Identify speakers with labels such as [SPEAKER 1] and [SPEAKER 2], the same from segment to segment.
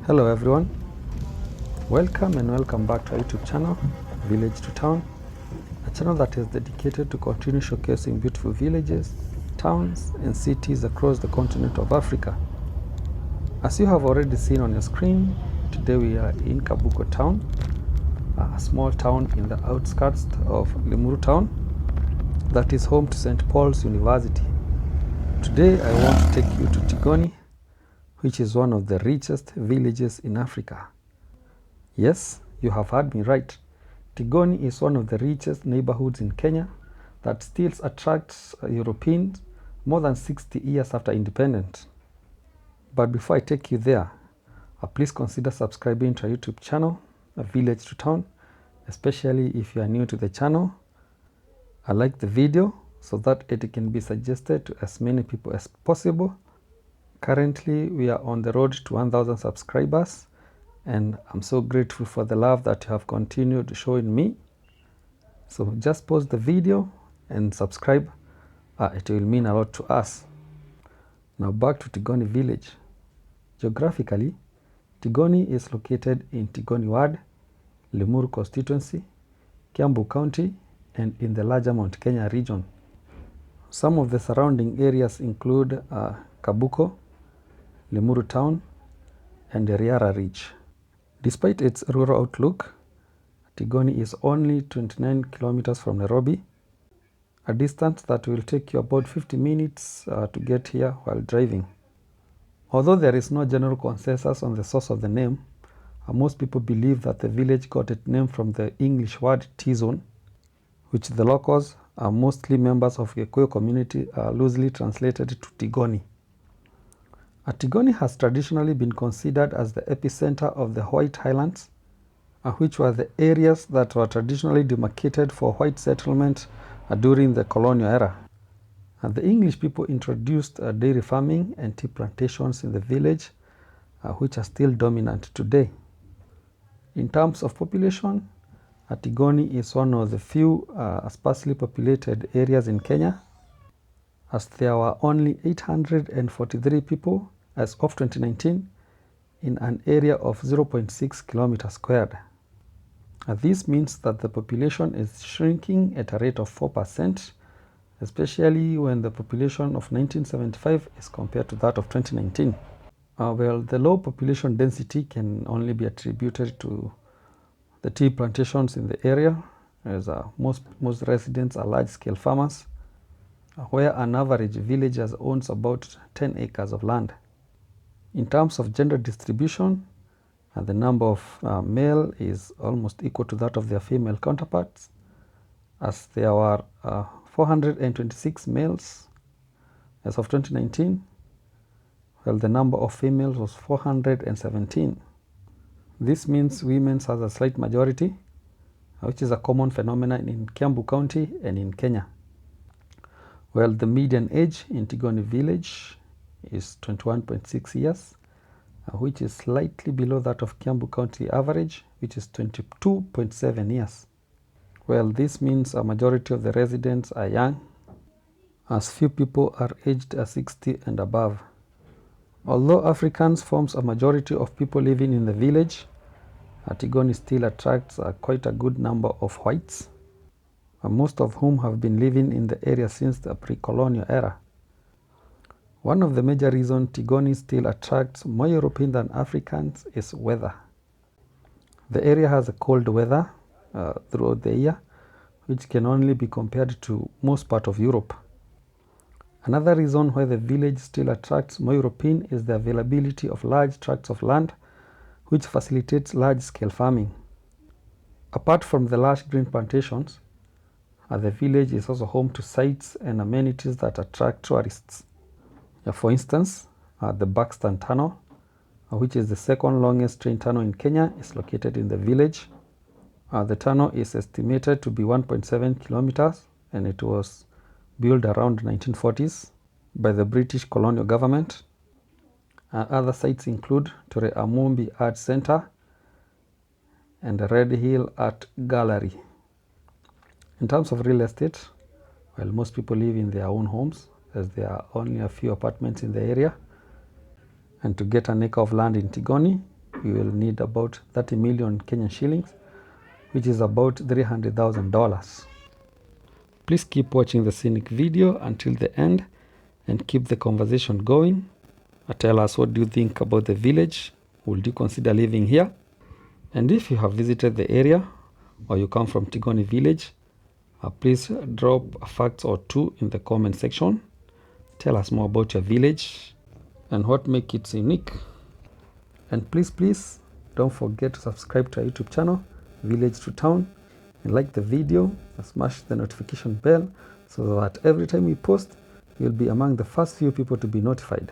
[SPEAKER 1] Hello everyone, welcome back to our YouTube channel, Village to Town, a channel that is dedicated to continue showcasing beautiful villages, towns and cities across the continent of Africa. As you have already seen on your screen, today we are in Kabuko town, a small town in the outskirts of Limuru town that is home to St. Paul's University. Today I want to take you to Tigoni, which is one of the richest villages in Africa. Yes, you have heard me right. Tigoni is one of the richest neighborhoods in Kenya that still attracts Europeans more than 60 years after independence. But before I take you there, please consider subscribing to our YouTube channel, Village to Town, especially if you are new to the channel. Like the video so that it can be suggested to as many people as possible. Currently, we are on the road to 1,000 subscribers, and I'm so grateful for the love that you have continued showing me. So just pause the video and subscribe. It will mean a lot to us. Now back to Tigoni Village. Geographically, Tigoni is located in Tigoni Ward, Limuru constituency, Kiambu County, and in the larger Mount Kenya region. Some of the surrounding areas include Kabuko, Limuru town, and the Riara Ridge. Despite its rural outlook, Tigoni is only 29 kilometers from Nairobi, a distance that will take you about 50 minutes to get here while driving. Although there is no general consensus on the source of the name, most people believe that the village got its name from the English word T-zone, which the locals, mostly members of the Kikuyu community, loosely translated to Tigoni. Tigoni has traditionally been considered as the epicenter of the White Highlands, which were the areas that were traditionally demarcated for white settlement during the colonial era. The English people introduced dairy farming and tea plantations in the village, which are still dominant today. In terms of population, Tigoni is one of the few sparsely populated areas in Kenya, as there were only 843 people as of 2019 in an area of 0.6 kilometers squared. This means that the population is shrinking at a rate of 4%, especially when the population of 1975 is compared to that of 2019. Well, the low population density can only be attributed to the tea plantations in the area, as most residents are large-scale farmers, where an average villager owns about 10 acres of land. In terms of gender distribution, the number of male is almost equal to that of their female counterparts, as there were 426 males as of 2019, while the number of females was 417. This means women has a slight majority, which is a common phenomenon in Kiambu County and in Kenya. Well, the median age in Tigoni Village is 21.6 years, which is slightly below that of Kiambu County average, which is 22.7 years. Well, this means a majority of the residents are young, as few people are aged 60 and above. Although Africans forms a majority of people living in the village, Tigoni still attracts quite a good number of whites, most of whom have been living in the area since the pre-colonial era. One of the major reasons Tigoni still attracts more Europeans than Africans is weather. The area has a cold weather throughout the year, which can only be compared to most part of Europe. Another reason why the village still attracts more Europeans is the availability of large tracts of land, which facilitates large-scale farming. Apart from the lush green plantations, the village is also home to sites and amenities that attract tourists. For instance, the Buxton Tunnel, which is the second longest train tunnel in Kenya, is located in the village. The tunnel is estimated to be 1.7 kilometers, and it was built around 1940s by the British colonial government. Other sites include Ture Amumbi Art Center and the Red Hill Art Gallery. In terms of real estate, while most people live in their own homes, as there are only a few apartments in the area, and to get an acre of land in Tigoni, we will need about 30 million Kenyan shillings, which is about $300,000. Please keep watching the scenic video until the end and keep the conversation going. Tell us, what do you think about the village? Would you consider living here? And if you have visited the area or you come from Tigoni Village, please drop a fact or two in the comment section. Tell us more about your village and what makes it unique. And please don't forget to subscribe to our YouTube channel, Village to Town, and like the video and smash the notification bell so that every time we post, you'll be among the first few people to be notified.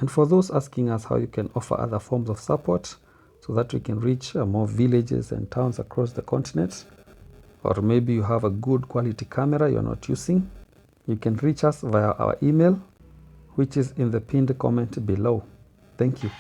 [SPEAKER 1] And for those asking us how you can offer other forms of support so that we can reach more villages and towns across the continent, or maybe you have a good quality camera you're not using, you can reach us via our email, which is in the pinned comment below. Thank you.